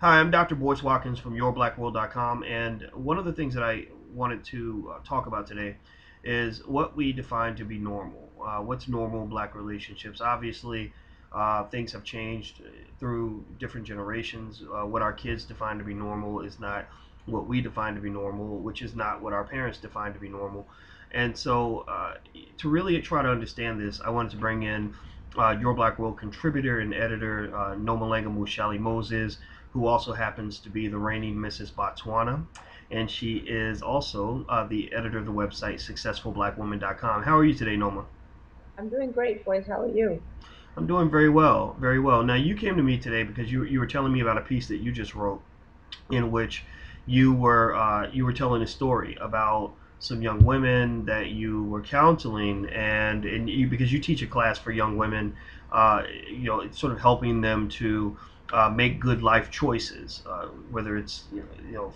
Hi, I'm Dr. Boyce Watkins from yourblackworld.com, and one of the things that I wanted to talk about today is what we define to be normal. What's normal in black relationships? Obviously, things have changed through different generations. What our kids define to be normal is not what we define to be normal, which is not what our parents define to be normal. And so, to really try to understand this, I wanted to bring in Your Black World contributor and editor Nomalanga Mhauli-Moses, who also happens to be the reigning Mrs. Botswana. And she is also the editor of the website successfulblackwoman.com. How are you today, Noma? I'm doing great, boys. How are you? I'm doing very well, very well. Now, you came to me today because you were telling me about a piece that you just wrote in which you were telling a story about some young women that you were counseling, and you, because you teach a class for young women, it's sort of helping them to make good life choices, whether it's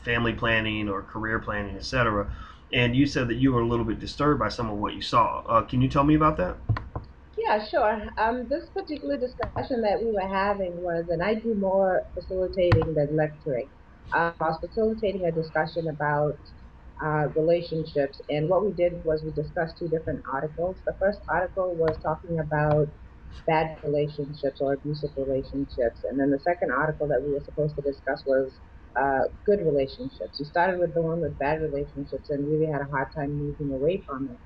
family planning or career planning, etc. And you said that you were a little bit disturbed by some of what you saw. Can you tell me about that? Yeah, sure. This particular discussion that we were having was, and I do more facilitating than lecturing. I was facilitating a discussion about relationships, and what we did was we discussed two different articles. The first article was talking about bad relationships or abusive relationships, and then the second article that we were supposed to discuss was good relationships. We started with the one with bad relationships and really had a hard time moving away from it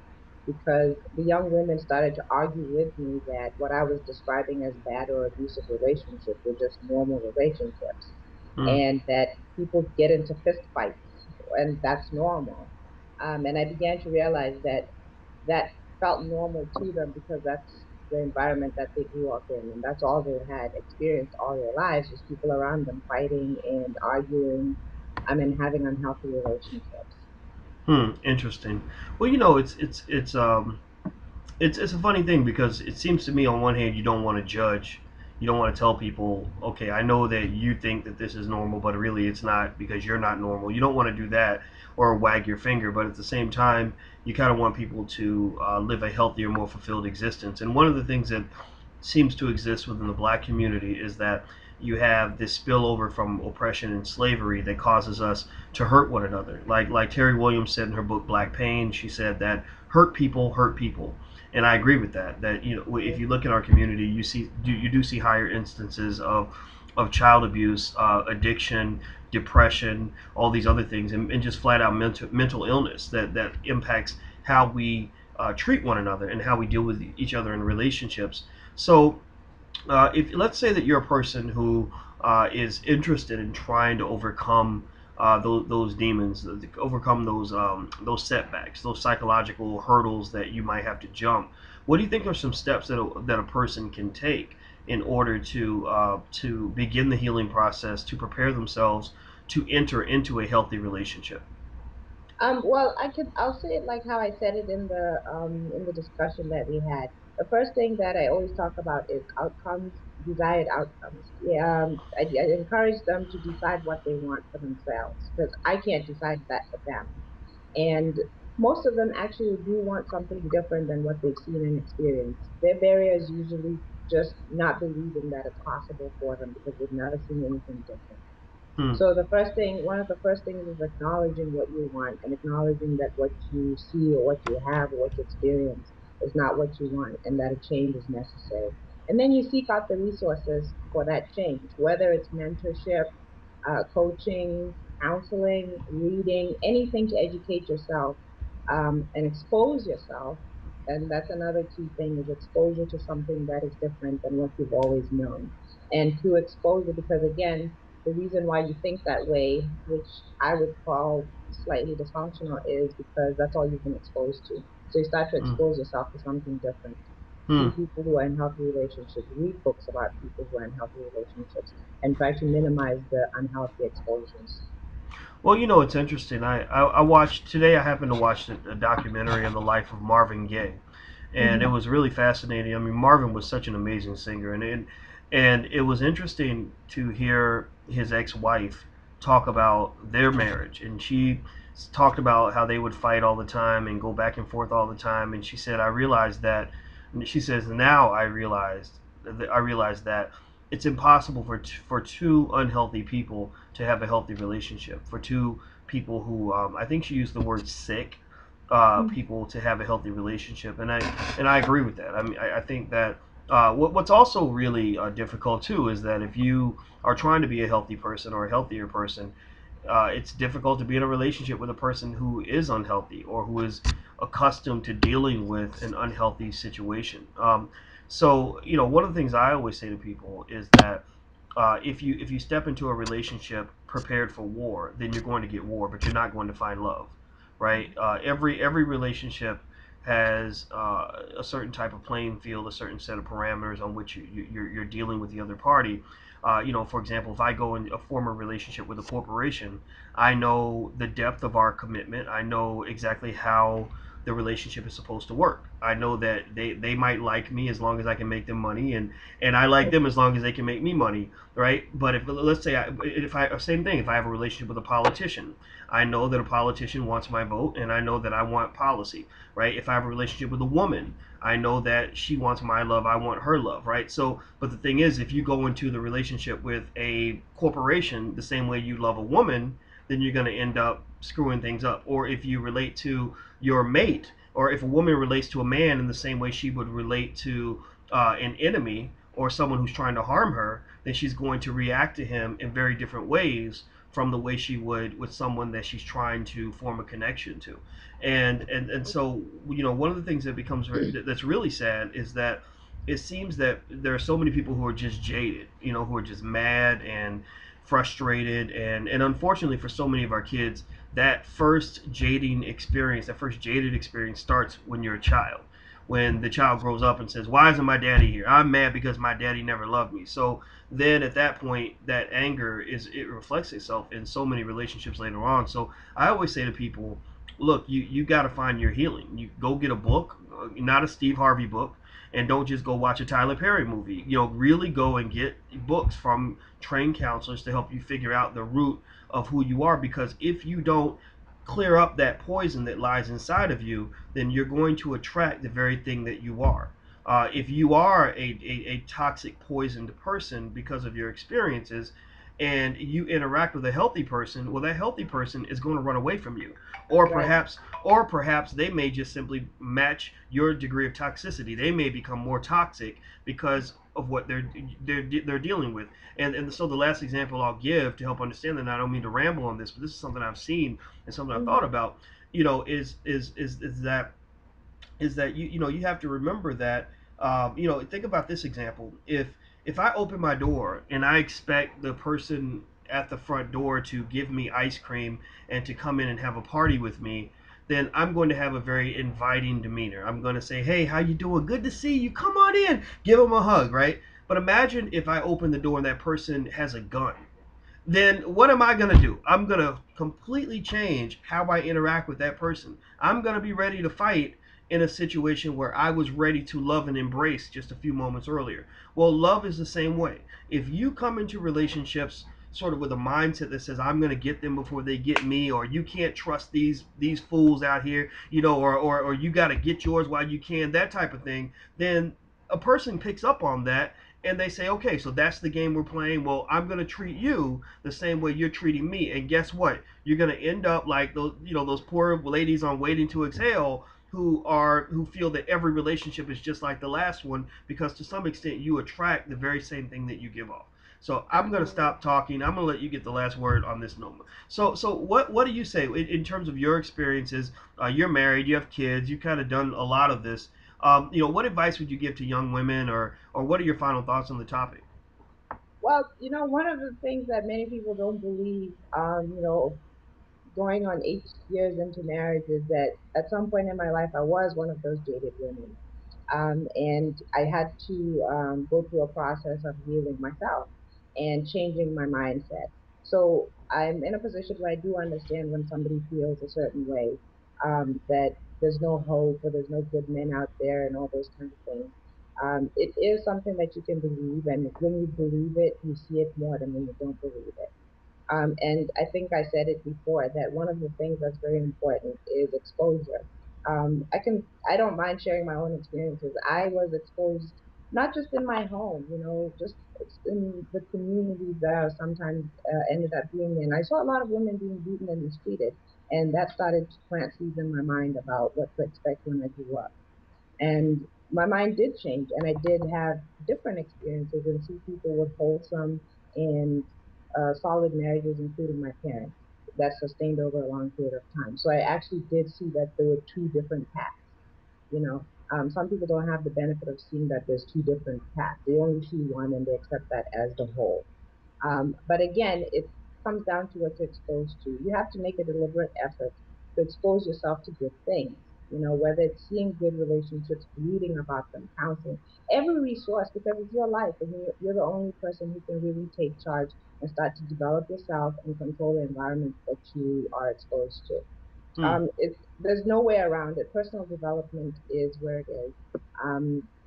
because the young women started to argue with me that what I was describing as bad or abusive relationships were just normal relationships, Hmm. and that people get into fist fights, and that's normal. And I began to realize that that felt normal to them because that's the environment that they grew up in, and that's all they had experienced all their lives was people around them fighting and arguing, and having unhealthy relationships. Hmm. Interesting. Well, it's a funny thing because it seems to me on one hand you don't want to judge, you don't want to tell people, okay, I know that you think that this is normal, but really it's not because you're not normal. You don't want to do that or wag your finger, but at the same time you kind of want people to live a healthier, more fulfilled existence. And one of the things that seems to exist within the black community is that you have this spillover from oppression and slavery that causes us to hurt one another. Like Terry Williams said in her book Black Pain, she said that hurt people, and I agree with that. That if you look at our community, you do see higher instances of child abuse, addiction, depression, all these other things, and just flat out mental illness that impacts how we treat one another and how we deal with each other in relationships. So if let's say that you're a person who is interested in trying to overcome those demons, overcome those setbacks, those psychological hurdles that you might have to jump. What do you think are some steps that a person can take in order to begin the healing process, to prepare themselves to enter into a healthy relationship? Well, I'll say it like how I said it in the discussion that we had. The first thing that I always talk about is outcomes, desired outcomes. Yeah, I encourage them to decide what they want for themselves because I can't decide that for them. And most of them actually do want something different than what they've seen and experienced. Their barrier is usually just not believing that it's possible for them because they've never seen anything different. Hmm. So one of the first things is acknowledging what you want and acknowledging that what you see or what you have or what you experience is not what you want and that a change is necessary. And then you seek out the resources for that change, whether it's mentorship, coaching, counseling, reading, anything to educate yourself and expose yourself. And that's another key thing is exposure to something that is different than what you've always known. And through exposure, because again, the reason why you think that way, which I would call slightly dysfunctional, is because that's all you've been exposed to. So you start to Hmm. expose yourself to something different. Hmm. See people who are in healthy relationships, read books about people who are in healthy relationships, and try to minimize the unhealthy exposures. Well, it's interesting. I watched today. I happened to watch a documentary on the life of Marvin Gaye, and it Hmm. was really fascinating. I mean, Marvin was such an amazing singer, and it was interesting to hear his ex-wife talk about their marriage, and she talked about how they would fight all the time and go back and forth all the time. And she said, "I realized that." She says, "Now I realized that." it's impossible for two unhealthy people to have a healthy relationship. For two people who, I think she used the word sick, people to have a healthy relationship, and I agree with that. I mean, I think that what's also really difficult too is that if you are trying to be a healthy person or a healthier person, it's difficult to be in a relationship with a person who is unhealthy or who is accustomed to dealing with an unhealthy situation. So, one of the things I always say to people is that if you step into a relationship prepared for war, then you're going to get war, but you're not going to find love, right? Every relationship has a certain type of playing field, a certain set of parameters on which you're dealing with the other party. For example, if I go in a former relationship with a corporation, I know the depth of our commitment. I know exactly how the relationship is supposed to work. I know that they might like me as long as I can make them money, and I like them as long as they can make me money, right? But if let's say if I same thing, if I have a relationship with a politician, I know that a politician wants my vote, and I know that I want policy, right? If I have a relationship with a woman, I know that she wants my love, I want her love, right? So, but the thing is, if you go into the relationship with a corporation the same way you love a woman, then you're going to end up screwing things up. Or if you relate to your mate, or if a woman relates to a man in the same way she would relate to an enemy or someone who's trying to harm her, then she's going to react to him in very different ways from the way she would with someone that she's trying to form a connection to. And so, one of the things that becomes that's really sad is that it seems that there are so many people who are just jaded, who are just mad and frustrated, and unfortunately for so many of our kids, that first jading experience, that first jaded experience starts when you're a child. When the child grows up and says, "Why isn't my daddy here? I'm mad because my daddy never loved me." So then at that point, that anger it reflects itself in so many relationships later on. So I always say to people, look, you got to find your healing. You go get a book, not a Steve Harvey book, and don't just go watch a Tyler Perry movie. Really go and get books from trained counselors to help you figure out the root of who you are. Because if you don't clear up that poison that lies inside of you, then you're going to attract the very thing that you are. If you are a toxic, poisoned person because of your experiences, and you interact with a healthy person, well, that healthy person is going to run away from you, or Right. perhaps they may just simply match your degree of toxicity. They may become more toxic because of what they're dealing with. And so the last example I'll give to help understand that, and I don't mean to ramble on this, but this is something I've seen and something I've thought Mm-hmm. about. Is that you have to remember that think about this example. If I open my door and I expect the person at the front door to give me ice cream and to come in and have a party with me, then I'm going to have a very inviting demeanor. I'm going to say, "Hey, how you doing? Good to see you. Come on in." Give them a hug, right? But imagine if I open the door and that person has a gun. Then what am I going to do? I'm going to completely change how I interact with that person. I'm going to be ready to fight in a situation where I was ready to love and embrace just a few moments earlier. Well, love is the same way. If you come into relationships sort of with a mindset that says I'm going to get them before they get me, or you can't trust these fools out here, or you got to get yours while you can, that type of thing, then a person picks up on that and they say, okay, so that's the game we're playing. Well, I'm going to treat you the same way you're treating me. And guess what? You're going to end up like those poor ladies on Waiting to Exhale who feel that every relationship is just like the last one, because to some extent you attract the very same thing that you give off. So I'm going to Absolutely. stop talking. I'm going to let you get the last word on this, Noma. So what do you say in terms of your experiences? You're married, you have kids, you've kind of done a lot of this. What advice would you give to young women, or what are your final thoughts on the topic? Well, one of the things that many people don't believe, going on 8 years into marriage, is that at some point in my life I was one of those jaded women. And I had to go through a process of healing myself and changing my mindset. So I'm in a position where I do understand when somebody feels a certain way, that there's no hope or there's no good men out there and all those kind of things. It is something that you can believe, and when you believe it, you see it more than when you don't believe it. And I think I said it before that one of the things that's very important is exposure. I don't mind sharing my own experiences. I was exposed not just in my home, just in the communities that I sometimes ended up being in. I saw a lot of women being beaten and mistreated, and that started to plant seeds in my mind about what to expect when I grew up. And my mind did change, and I did have different experiences and see people with wholesome and solid marriages, including my parents, that sustained over a long period of time. So I actually did see that there were two different paths. Some people don't have the benefit of seeing that there's two different paths. They only see one and they accept that as the whole. But again, it comes down to what you're exposed to. You have to make a deliberate effort to expose yourself to good things. Whether it's seeing good relationships, reading about them, counseling, every resource, because it's your life and you're the only person who can really take charge and start to develop yourself and control the environment that you are exposed to. Hmm. There's no way around it. Personal development is where it is.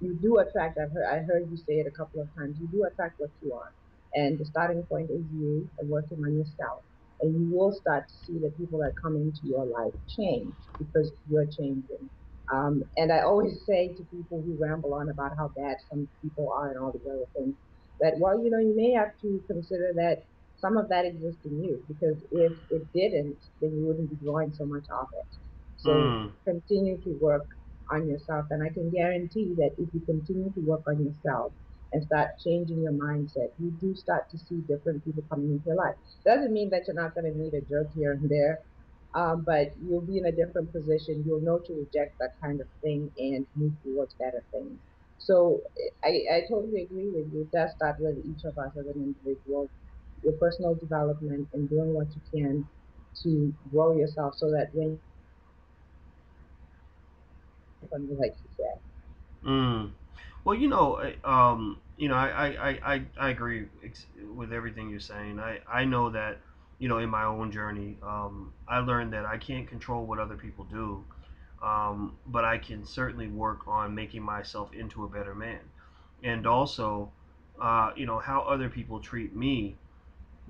You do attract. I heard you say it a couple of times. You do attract what you are, and the starting point is you and working on yourself. And you will start to see the people that come into your life change because you're changing. And I always say to people who ramble on about how bad some people are and all the other things that, well, you may have to consider that some of that exists in you because if it didn't, then you wouldn't be drawing so much of it. So Hmm. continue to work on yourself. And I can guarantee that if you continue to work on yourself and start changing your mindset, you do start to see different people coming into your life. Doesn't mean that you're not going to meet a jerk here and there, but you'll be in a different position. You'll know to reject that kind of thing and move towards better things. So I totally agree with you. It does start with each of us as an individual, your personal development and doing what you can to grow yourself so that when you like you said. Mm. Well, I agree with everything you're saying. I know that, in my own journey, I learned that I can't control what other people do, but I can certainly work on making myself into a better man. And also, how other people treat me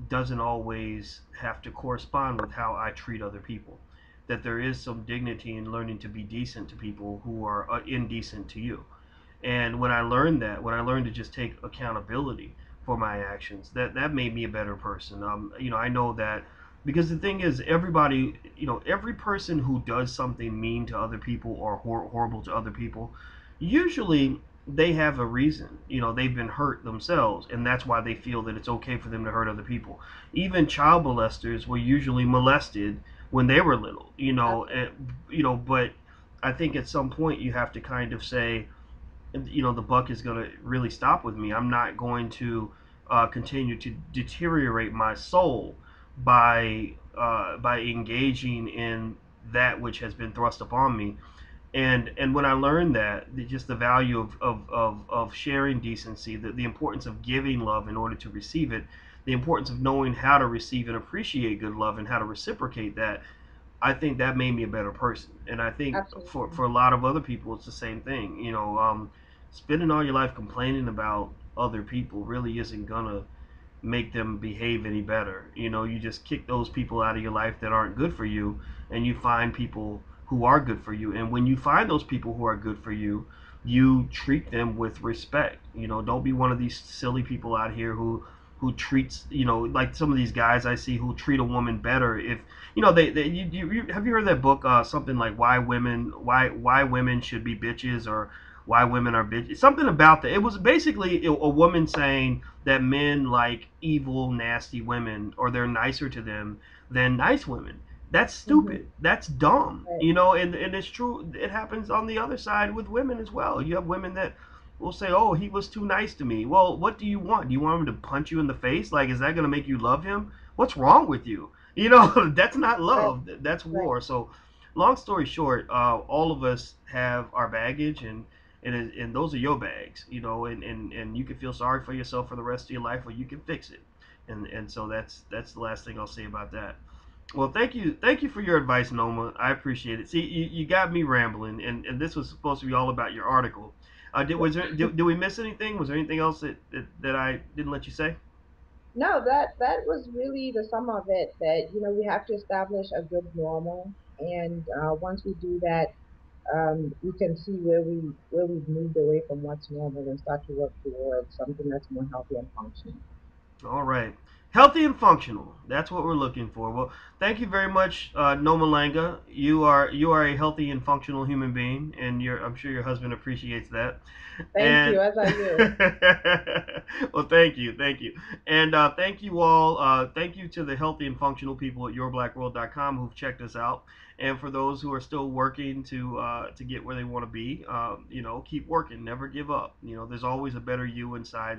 doesn't always have to correspond with how I treat other people. That there is some dignity in learning to be decent to people who are indecent to you. And when I learned to just take accountability for my actions, that made me a better person. I know that because the thing is, everybody, every person who does something mean to other people or horrible to other people, usually they have a reason. They've been hurt themselves, and that's why they feel that it's okay for them to hurt other people. Even child molesters were usually molested when they were little. But I think at some point you have to kind of say, the buck is going to really stop with me. I'm not going to continue to deteriorate my soul by engaging in that which has been thrust upon me. And when I learned that, just the value of sharing decency, the importance of giving love in order to receive it, the importance of knowing how to receive and appreciate good love and how to reciprocate that, I think that made me a better person. And I think Absolutely. for a lot of other people, it's the same thing. Spending all your life complaining about other people really isn't gonna make them behave any better. You just kick those people out of your life that aren't good for you, and you find people who are good for you. And when you find those people who are good for you, you treat them with respect. Don't be one of these silly people out here who treats, like some of these guys I see who treat a woman better if they have you heard that book, something like why women should be bitches, or why women are bitches, something about that. It was basically a woman saying that men like evil, nasty women, or they're nicer to them than nice women. That's Mm-hmm. stupid. That's dumb. Right. And it's true. It happens on the other side with women as well. You have women that will say, "Oh, he was too nice to me." Well, what do you want? Do you want him to punch you in the face? Like, is that going to make you love him? What's wrong with you? That's not Right. love. That's Right. war. So, long story short, all of us have our baggage, and those are your bags, and you can feel sorry for yourself for the rest of your life, or you can fix it. And so that's the last thing I'll say about that. Well, thank you for your advice, Noma. I appreciate it. See, you got me rambling, and this was supposed to be all about your article. Did we miss anything? Was there anything else that I didn't let you say? No, that was really the sum of it. That we have to establish a good normal, and once we do that, we can see where we've moved away from what's normal and start to work towards something that's more healthy and functional. All right. Healthy and functional. That's what we're looking for. Well, thank you very much, Nomalanga. You are a healthy and functional human being, and I'm sure your husband appreciates that. Thank you, And as are you. well, thank you, and thank you all. Thank you to the healthy and functional people at yourblackworld.com who've checked us out, and for those who are still working to get where they want to be. Keep working, never give up. There's always a better you inside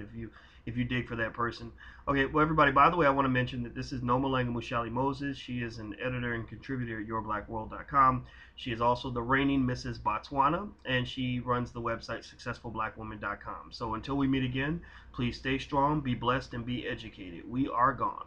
if you dig for that person. Okay, well, everybody, by the way, I want to mention that this is Nomalanga Mhauli-Moses. She is an editor and contributor at yourblackworld.com. She is also the reigning Mrs. Botswana, and she runs the website successfulblackwoman.com. So until we meet again, please stay strong, be blessed, and be educated. We are gone.